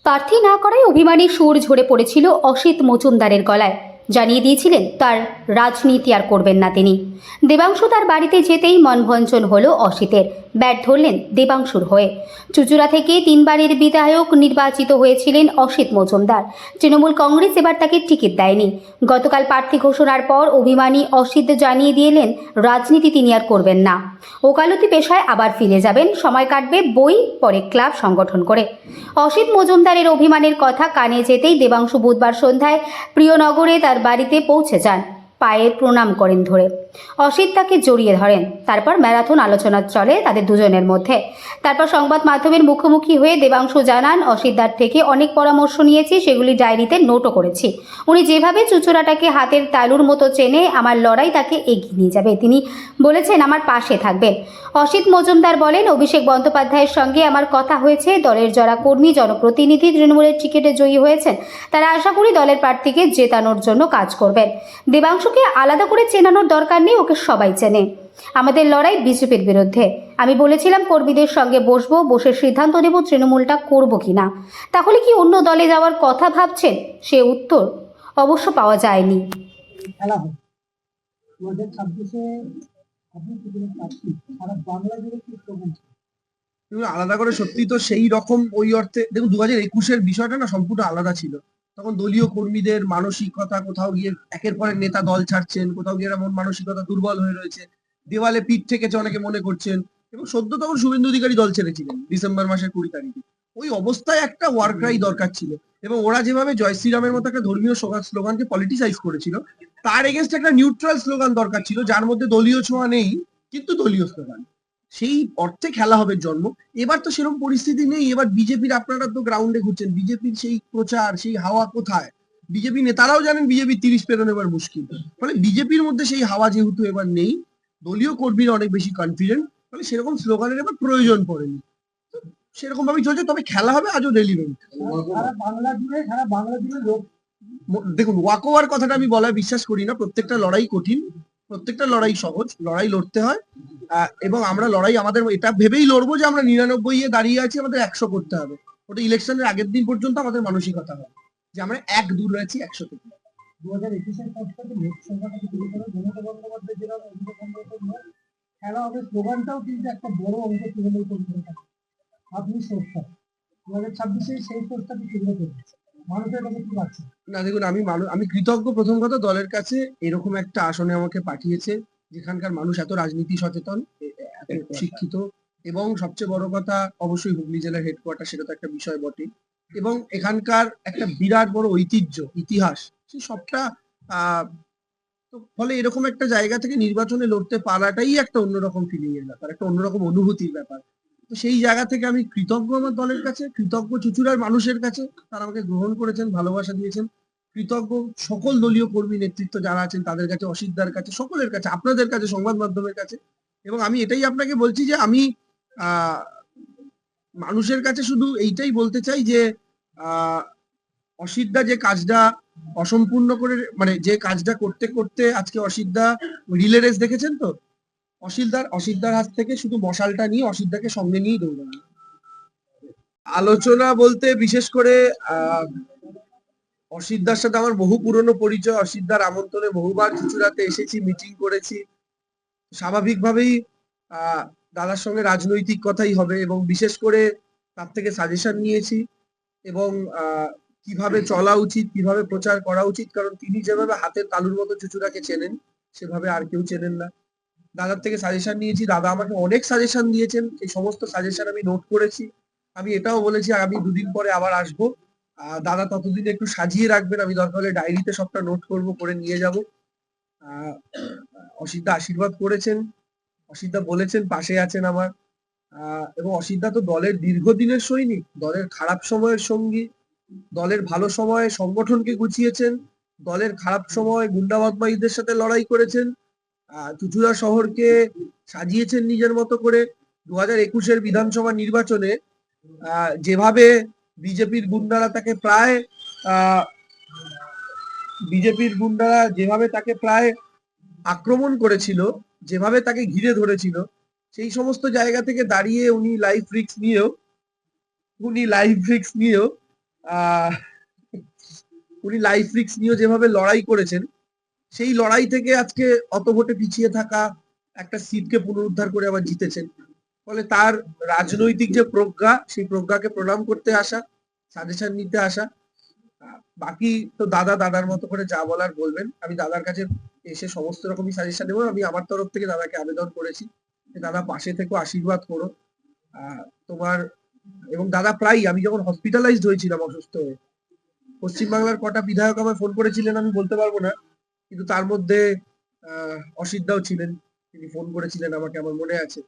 প্রার্থী না করায় অভিমানী সুর ঝরে পড়েছিল অসিত মজুমদারের গলায়। জানিয়ে দিয়েছিলেন তার রাজনীতি আর করবেন না তিনি। দেবাংশু তার বাড়িতে যেতেই মনভঞ্জন হলো অসিতের। ব্যাট ধরলেন দেবাংশুর হয়ে। চুঁচুড়া থেকে 3বারের বিধায়ক নির্বাচিত হয়েছিলেন অসিত মজুমদার। তৃণমূল কংগ্রেস এবার তাকে টিকিট দেয়নি। গতকাল প্রার্থী ঘোষণার পর অভিমানী অসিত জানিয়ে দিলেন রাজনীতি তিনি আর করবেন না। ওকালতি পেশায় আবার ফিরে যাবেন, সময় কাটবে বই পড়ে ক্লাব সংগঠন করে। অসিত মজুমদারের অভিমানের কথা কানে যেতেই দেবাংশু বুধবার সন্ধ্যায় প্রিয়নগরে তার বাড়িতে পৌঁছে যান। পায়ে প্রণাম করেন ধরে। অসিত তাকে জড়িয়ে ধরেন। তারপর ম্যারাথন আলোচনা চলে তাদের দুজনের মধ্যে। তারপর সংবাদ মাধ্যমের মুখোমুখি হয়ে দেবাংশু জানান, অসিতদার থেকে অনেক পরামর্শ নিয়েছি, সেগুলি ডায়েরিতে নোটও করেছি। উনি যেভাবে চুঁচুড়াটাকে হাতের তালুর মতো চেনে, আমার লড়াই তাকে এগিয়ে নিয়ে যাবে। তিনি বলেছেন আমার পাশে থাকবেন। অসিত মজুমদার বলেন, অভিষেক বন্দ্যোপাধ্যায়ের সঙ্গে আমার কথা হয়েছে। দলের যারা কর্মী জনপ্রতিনিধি তৃণমূলের টিকিটে জয়ী হয়েছেন, তারা আশা করি দলের প্রার্থীকে জেতানোর জন্য কাজ করবেন। দেবাংশুকে আলাদা করে চেনানোর দরকার নেই, ওকে সবাই চেনে। আমাদের লড়াই বিজেপির বিরুদ্ধে। আমি বলেছিলাম কর্মীদের সঙ্গে বসবো, বসে সিদ্ধান্ত নেব তৃণমূলটা করব কিনা। তাহলে কি অন্য দলে যাওয়ার কথা ভাবছেন? সে উত্তর অবশ্য পাওয়া যায়নি। খেলা হয় 2026-এ আপনি কি বলেন প্রার্থী সারা বাংলা জুড়ে কি স্লোগান ছিল? আলাদা করে সত্যি তো সেই রকম ওই অর্থে দেখুন 2021-এর বিষয়টা না সম্পূর্ণ আলাদা ছিল। তখন দলীয় কর্মীদের মানসিকতা কোথাও গিয়ে একের পর এক নেতা দল ছাড়ছেন, কোথাও গিয়ে মন মানসিকতা দুর্বল হয়ে রয়েছে, দেওয়ালে পিঠ ঠেকেছে অনেকে মনে করছেন। এবং সদ্য তখন শুভেন্দু অধিকারী দল ছেড়েছিলেন ডিসেম্বর মাসের 20 তারিখে। ওই অবস্থায় একটা ওয়ার ক্রাই দরকার ছিল। এবং ওরা যেভাবে জয় শ্রীরামের মতো একটা ধর্মীয় স্লোগানকে পলিটিসাইজ করেছিল, তার এগেনস্ট একটা নিউট্রাল স্লোগান দরকার ছিল, যার মধ্যে দলীয় ছোঁয়া নেই কিন্তু দলীয় স্লোগান। সেই অর্থে খেলা হবে জন্ম। এবার তো সেরকম পরিস্থিতি নেই। এবার বিজেপির, আপনারা তো গ্রাউন্ডে ঘুরছেন, বিজেপির সেই প্রচার, সেই হাওয়া কোথায়? বিজেপি নেতারাও জানেন বিজেপি 30 পেরোনো এবার মুশকিল। ফলে বিজেপির মধ্যে সেই হাওয়া যেহেতু এবার নেই, দলীয় কর্মীরা অনেক বেশি কনফিডেন্ট, ফলে সেরকম স্লোগানের এবার প্রয়োজন পড়েনি। সেরকম ভাবেই চলছে, তবে খেলা হবে আজও রেলিভেন্ট। সারা বাংলা জুড়ে লোক দেখুন, ওয়াক ওভার কথাটা আমি বলায় বিশ্বাস করি না। প্রত্যেকটা লড়াই কঠিন, প্রত্যেকটা লড়াই সহজ, লড়াই লড়তে হয়। এবং আমরা লড়াই আমাদের এটা ভেবেই লড়বো যে আমরা 99-এ দাঁড়িয়ে আছি, আমাদের 100 করতে হবে। ওটা ইলেকশনের আগের দিন পর্যন্ত আমাদের মানসিকতা হয় যে আমরা এক দূর রয়েছি 100 থেকে। 2021-এর পর থেকে লোকসভাটাকে শুরু করে মমতা বন্দ্যোপাধ্যায় যেরকম অভিযোগ খেলা হবে, স্লোগানটাও কিন্তু একটা বড় অংশ তৃণমূল কর্মীদের কাছে। আপনি সোর্সটা 2026-এ সেই সোর্সটাকে শুরু করবেন, মানুষের কাছে কি পাচ্ছে? না দেখুন, আমি কৃতজ্ঞ প্রথম কথা দলের কাছে, এরকম একটা আসনে আমাকে পাঠিয়েছে যেখানকার মানুষ এত রাজনীতি সচেতন, এত শিক্ষিত, এবং সবচেয়ে বড় কথা অবশ্যই হুগলি জেলার হেডকোয়ার্টার, সেটা তো একটা বিষয় বটে। এবং এখানকার একটা বিরাট বড় ঐতিহ্য, ইতিহাস, সে সবটা তো ফলে এরকম একটা জায়গা থেকে নির্বাচনে লড়তে পারাটাই একটা অন্যরকম ফিলিং এর ব্যাপার, একটা অন্যরকম অনুভূতির ব্যাপার। তো সেই জায়গা থেকে আমি কৃতজ্ঞ আমার দলের কাছে, কৃতজ্ঞ চুঁচুড়ার মানুষের কাছে, তারা আমাকে গ্রহণ করেছেন, ভালোবাসা দিয়েছেন। কৃতজ্ঞ সকল দলীয় কর্মী নেতৃত্ব যারা আছেন তাদের কাছে, অসিতদার কাছে, সকলের কাছে, আপনাদের কাছে, সংবাদ মাধ্যমের কাছে। এবং আমি এটাই আপনাকে বলছি যে আমি আহ মানুষের কাছে শুধু এইটাই বলতে চাই যে আহ অসিতদা যে কাজটা অসম্পূর্ণ করে, মানে যে কাজটা করতে করতে আজকে অসিতদা রিলে রেস দেখেছেন তো, অসিতদার হাত থেকে শুধু মশালটা নিয়ে অসিতদাকে সঙ্গে নিয়ে দৌড়ানো। আলোচনা বলতে বিশেষ করে অসিতদার সাথে আমার বহু পুরনো পরিচয়। অসিতদার আমন্ত্রণে বহুবার চুঁচুড়াতে এসেছি, মিটিং করেছি। স্বাভাবিকভাবেই দাদার সঙ্গে রাজনৈতিক কথাই হবে, এবং বিশেষ করে তার থেকে সাজেশন নিয়েছি এবং কিভাবে চলা উচিত, কিভাবে প্রচার করা উচিত। কারণ তিনি যেভাবে হাতের তালুর মতো চুঁচুড়াকে চেনেন, সেভাবে আর কেউ চেনেন না। দাদার থেকে সাজেশন নিয়েছি, দাদা আমাকে অনেক সাজেশন দিয়েছেন, এই সমস্ত সাজেশন আমি নোট করেছি। আমি এটাও বলেছি আমি 2 দিন পরে আবার আসবো। দাদা ততদিন একটু সাজিয়ে রাখবেন, আমি দরকার হলে ডায়েরিতে সবটা নোট করব, করে নিয়ে যাব। অসিতদা আশীর্বাদ করেছেন, অসিতদা বলেছেন পাশে আছেন আমার। এবং অসিতদা তো দলের দীর্ঘদিনের সৈনিক, দলের খারাপ সময়ের সঙ্গী, দলের ভালো সময়ে সংগঠনকে গুছিয়েছেন, দলের খারাপ সময় গুন্ডা বদমাইশদের সাথে লড়াই করেছেন, চুঁচুড়া শহরকে সাজিয়েছেন নিজের মতো করে। 2021-এর বিধানসভা নির্বাচনে যেভাবে বিজেপির গুন্ডারা তাকে প্রায় আক্রমণ করেছিল, যেভাবে তাকে ঘিরে ধরেছিল, সেই সমস্ত জায়গা থেকে দাঁড়িয়ে উনি লাইফ রিস্ক নিয়েও আহ উনি লাইফ রিস্ক নিয়ে যেভাবে লড়াই করেছেন, সেই লড়াই থেকে আজকে অত ভোটে পিছিয়ে থাকা একটা সিটকে পুনরুদ্ধার করে আবার জিতেছেন। ফলে তার রাজনৈতিক যে প্রজ্ঞা, সেই প্রজ্ঞাকে প্রণাম করতে আসা, সাজেশন নিতে আসা। বাকি তো দাদা দাদার মতো করে যা বলার বলবেন। আমি দাদার কাছে এসে সমস্ত রকমই সাজেশন নেবো। আমি আমার তরফ থেকে দাদাকে আবেদন করেছি যে দাদা পাশে থেকে আশীর্বাদ করো। তোমার এবং দাদা প্রায় আমি যখন হসপিটালাইজড হয়েছিলাম অসুস্থ হয়ে, পশ্চিমবাংলার কটা বিধায়ক আমায় ফোন করেছিলেন আমি বলতে পারবো না, কিন্তু তার মধ্যে অসিতদাও ছিলেন, তিনি ফোন করেছিলেন আমাকে, আমার মনে আছে।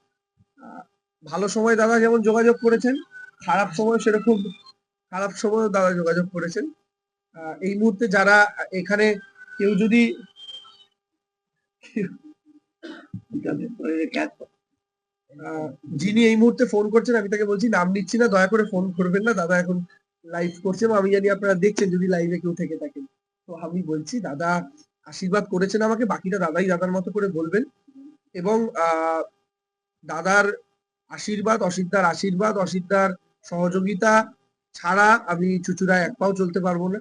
আহ, ভালো সময় দাদা যেমন যোগাযোগ করেছেন, খারাপ সময় সেরকম খারাপ সময়ও দাদা যোগাযোগ করেছেন। এই মুহূর্তে যারা এখানে কেউ যদি যিনি এই মুহূর্তে ফোন করছেন, আমি তাকে বলছি নাম নিচ্ছি না, দয়া করে ফোন করবেন না, দাদা এখন লাইভ করছে এবং আমি জানি আপনারা দেখছেন যদি লাইভে কেউ থেকে থাকেন। তো আমি বলছি দাদা আশীর্বাদ করেছেন আমাকে, বাকিটা দাদাই দাদার মতো করে বলবেন। এবং দাদার আশীর্বাদ, অসিতদার সহযোগিতা ছাড়া আমি চুঁচুড়ায় এক পাও চলতে পারবো না।